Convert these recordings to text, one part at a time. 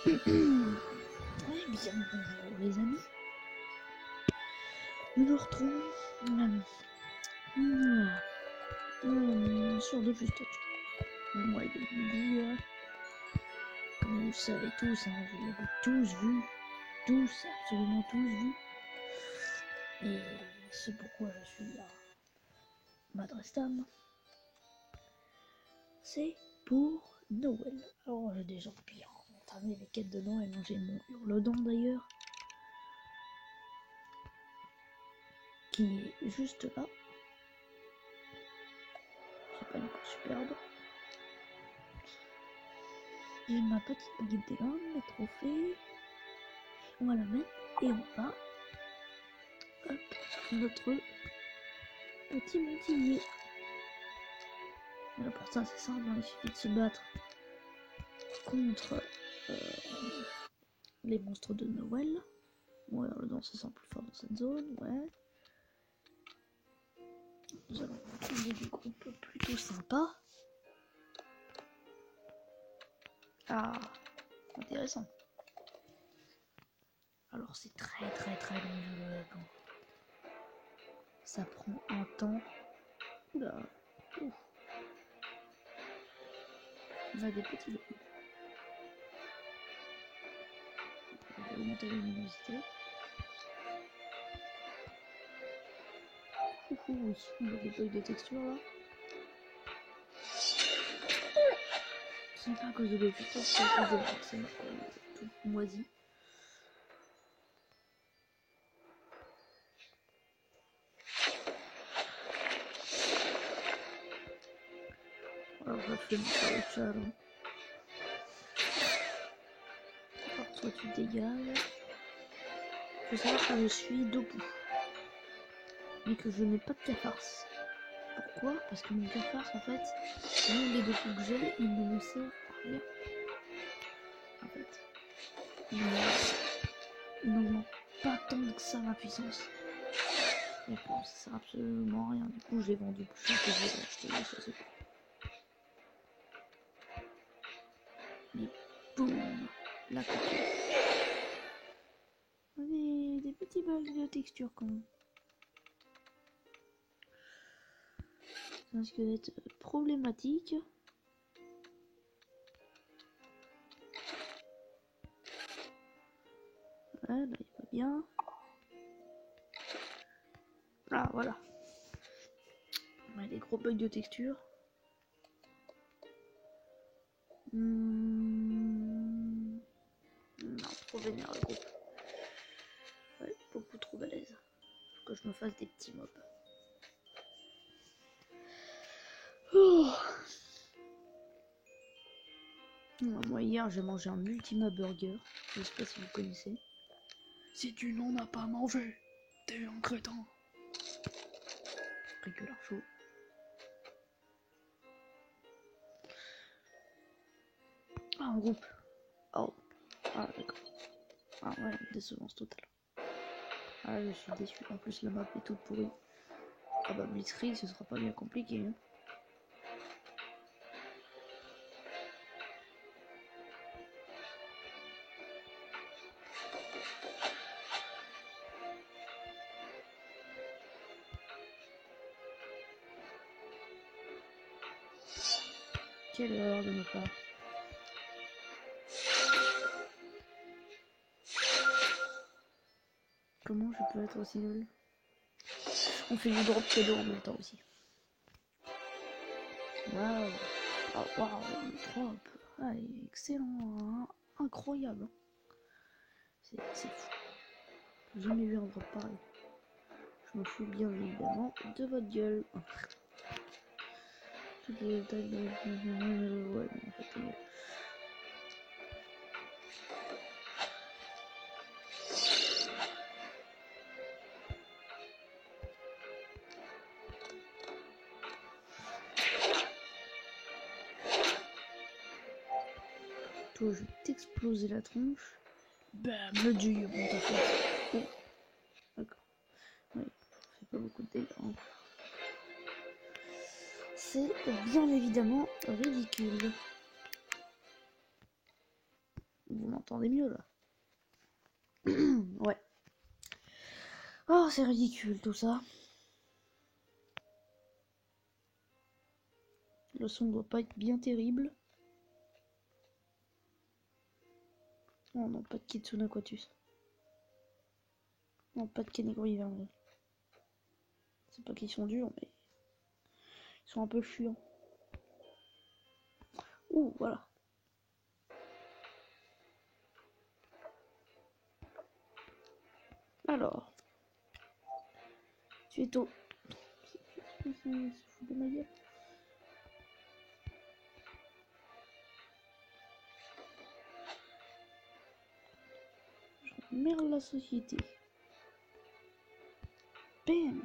Ouais, bien bonjour les amis. Nous nous retrouvons sur de Statues. Moi, il est midi. Comme vous le savez tous, hein, vous l'avez tous vu. Tous, absolument tous vu. Et c'est pourquoi je suis là. M'adresse Tam. C'est pour Noël. Alors j'ai déjà bien entamé les quêtes de Noël. J'ai mon hurle-dent d'ailleurs. Qui est juste là. C'est pas encore superbe. J'ai ma petite baguette des langues, mes trophées. On va la mettre et on va. Hop, notre petit montillier. Et là pour ça c'est simple, hein, il suffit de se battre contre les monstres de Noël. Ouais, le don se sent plus fort dans cette zone, ouais. Nous allons trouver des groupes plutôt sympas. Ah, intéressant. Alors c'est très long, ça prend un temps. Oula, ouf. On a des petits groupes. On va augmenter la luminosité. Oui, on a des bugs de texture là. Ce n'est pas à cause de l'hôpital, c'est à cause de moi, c'est tout moisi. Alors je fais mon le chat là. Alors toi tu dégages. Faut savoir que je suis debout. Mais que je n'ai pas de cafarce. Pourquoi? Parce que mon cafarce en fait, même les deux coups que j'ai, ils ne me servent à rien. En fait. Il n'augmente pas tant que ça ma puissance. Et bon, ça sert absolument à rien. Du coup, j'ai vendu plus cher que je l'ai acheté. Ça c'est cool. Et boum, la coquille. Des petits bugs de texture quand même. Ça risque d'être problématique. Ouais, là il va bien. Ah voilà. Ouais, des gros bugs de texture. Non, trop vénère le groupe. Ouais, beaucoup trop balèze. Faut que je me fasse des petits mobs. Oh. Moi hier j'ai mangé un Ultima Burger. Je sais pas si vous connaissez. Si tu n'en as pas mangé, t'es un crétin. Régular chaud. Ah, un groupe. Oh. Ah, d'accord. Ah ouais, décevance totale. Ah, je suis déçu. En plus, la map est toute pourrie. Ah bah, Blitzkrieg, ce sera pas bien compliqué. Hein. Quelle erreur de ma part. Comment je peux être aussi nul? On fait du drop cadeau en même temps aussi. Waouh. Oh, waouh, le drop. Ah, excellent. Hein. Incroyable. C'est fou. J'ai jamais vu un drop pareil. Je me fous bien évidemment de votre gueule. Toutes les tailles de... Ouais, mais en fait, toi, je vais t'exploser la tronche. Bam, le dieu, on t'a fait. Oh, d'accord. Oui, fait pas beaucoup de dégâts. Hein. C'est bien évidemment ridicule. Vous m'entendez mieux là? Ouais. Oh, c'est ridicule tout ça. Le son doit pas être bien terrible. Oh non, pas de Kitsune Aquatus. Non, pas de Kenigru Hivernal. C'est pas qu'ils sont durs, mais ils sont un peu chiants. Ouh, voilà. Alors. Tu es tôt. C'est fou de ma gueule. Merde la société. Bam.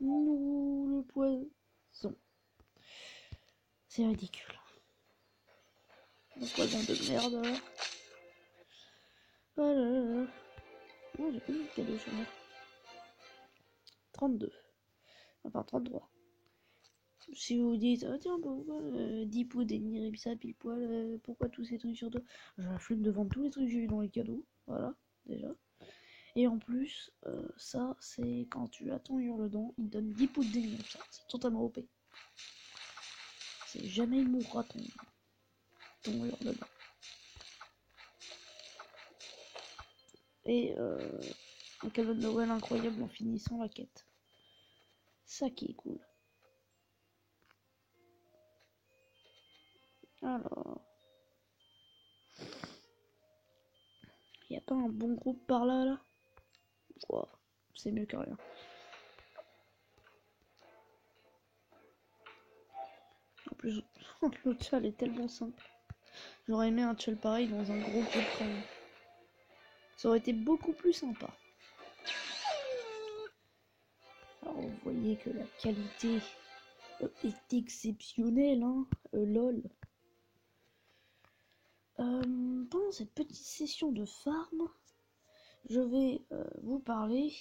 Nous, le poison. C'est ridicule. Le poison de merde. Voilà. Oh, j'ai pas eu de cadeau sur moi. 32. Enfin, 33. Si vous vous dites, ah tiens, pourquoi 10 pots d'Eniripsa pile poil, pourquoi tous ces trucs sur toi? J'ai la flemme de vendre tous les trucs que j'ai eu dans les cadeaux. Voilà, déjà. Et en plus, ça, c'est quand tu as ton hurle-dent, il te donne 10 pots d'Eniripsa. C'est totalement OP. C'est jamais il mourra ton hurle-dent. Et un cadeau de Noël incroyable en finissant la quête. Ça qui est cool. Alors. Y a pas un bon groupe par là, là? Wow, c'est mieux que rien. En plus, le tchal est tellement simple. J'aurais aimé un tchal pareil dans un gros groupe quand même. Ça aurait été beaucoup plus sympa. Alors vous voyez que la qualité est exceptionnelle, hein, lol. Pendant cette petite session de farm, je vais vous parler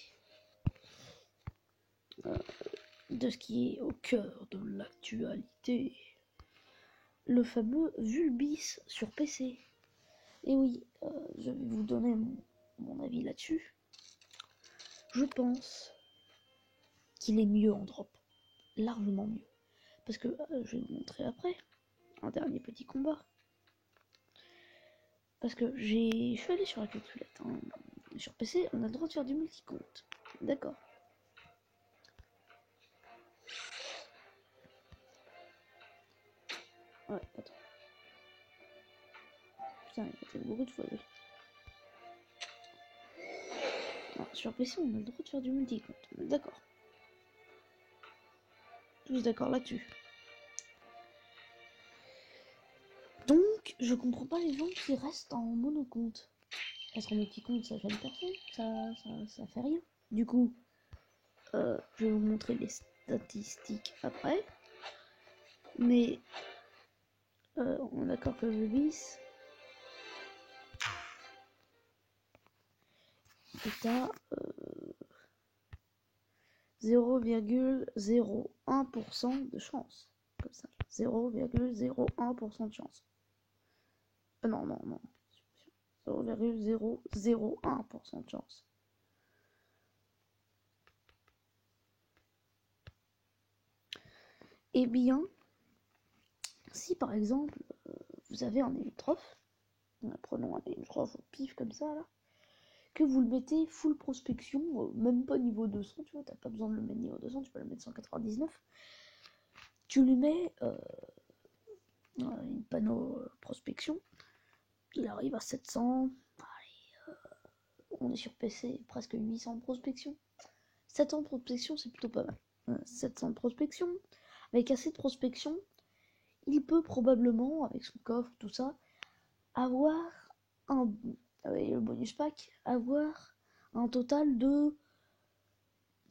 de ce qui est au cœur de l'actualité. Le fameux Vulbis sur PC. Et oui, je vais vous donner mon avis là-dessus. Je pense qu'il est mieux en drop. Largement mieux. Parce que je vais vous montrer après. Un dernier petit combat. Parce que je suis allé sur la calculette. Hein. Sur PC, on a le droit de faire du multi-compte. D'accord. Ouais, attends. Putain, il a été beaucoup de fois lui. Sur PC, on a le droit de faire du multi-compte. D'accord. Tous d'accord là-dessus. Donc, je comprends pas les gens qui restent en monocompte. Parce qu'en multi-compte, ça gêne personne. Ça fait rien. Du coup, je vais vous montrer les statistiques après. Mais, on est d'accord que le bis est à 0,01% de chance. Comme ça. 0,01% de chance. Non. 0,001% de chance. Eh bien, si par exemple, vous avez un héliotrophe, prenons un héliotrophe au pif comme ça, là, que vous le mettez full prospection, même pas niveau 200, tu vois, t'as pas besoin de le mettre niveau 200, tu peux le mettre 199. Tu lui mets une panneau prospection, il arrive à 700, allez, on est sur PC, presque 800 de prospection. 700 de prospection, c'est plutôt pas mal. 700 de prospection, avec assez de prospection, il peut probablement, avec son coffre, tout ça, avoir avec le bonus pack, avoir un total de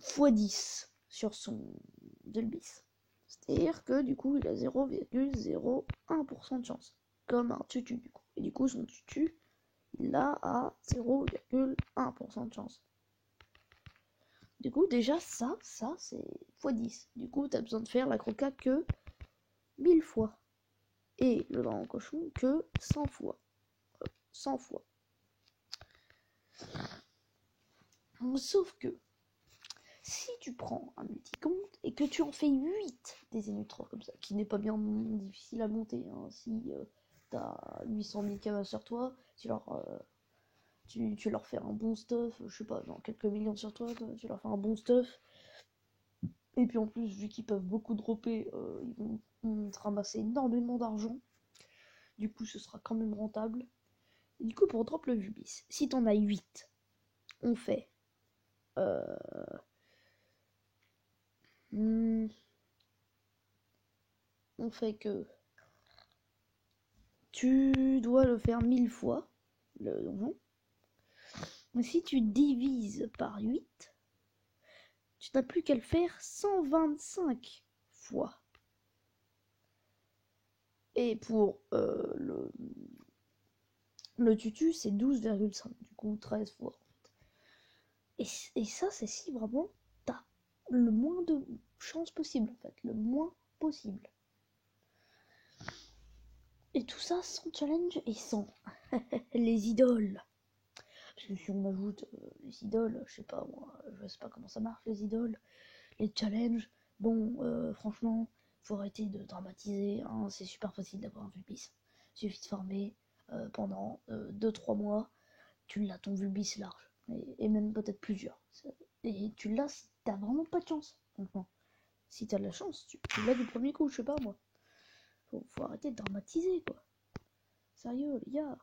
x10 sur son Vulbis. C'est-à-dire que du coup, il a 0,01% de chance. Comme un tutu du coup. Et du coup, son tutu, il a à 0,1% de chance. Du coup, déjà, ça, c'est x10. Du coup, t'as besoin de faire la croca que 1000 fois. Et le dragon cochon que 100 fois. 100 fois. Sauf que, si tu prends un multicompte et que tu en fais 8 des énutros comme ça, qui n'est pas bien difficile à monter, hein, si t'as 800 000 camas sur toi, tu leur fais un bon stuff, je sais pas, dans quelques millions sur toi, tu leur fais un bon stuff. Et puis en plus, vu qu'ils peuvent beaucoup dropper, ils vont te ramasser énormément d'argent. Du coup, ce sera quand même rentable. Et du coup, pour drop le Vulbis, si t'en as 8, on fait... on fait que... Tu dois le faire 1000 fois, le donjon. Mais si tu divises par 8, tu n'as plus qu'à le faire 125 fois. Et pour le tutu, c'est 12,5, du coup 13 fois. Et ça, c'est si vraiment t'as le moins de chance possible, en fait, le moins possible. Et tout ça sans challenge et sans les idoles. Parce que si on ajoute les idoles, je sais pas moi, je sais pas comment ça marche les idoles, les challenges, bon, franchement, faut arrêter de dramatiser, hein, c'est super facile d'avoir un Vulbis. Il suffit de farmer pendant 2-3 mois, tu l'as ton Vulbis large, et même peut-être plusieurs. Et tu l'as si t'as vraiment pas de chance, franchement. Si t'as de la chance, tu l'as du premier coup, je sais pas moi. Faut arrêter de dramatiser, quoi. Sérieux, les gars.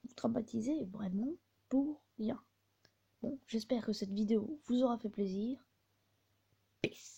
Vous dramatisez vraiment pour rien. Bon, j'espère que cette vidéo vous aura fait plaisir. Peace.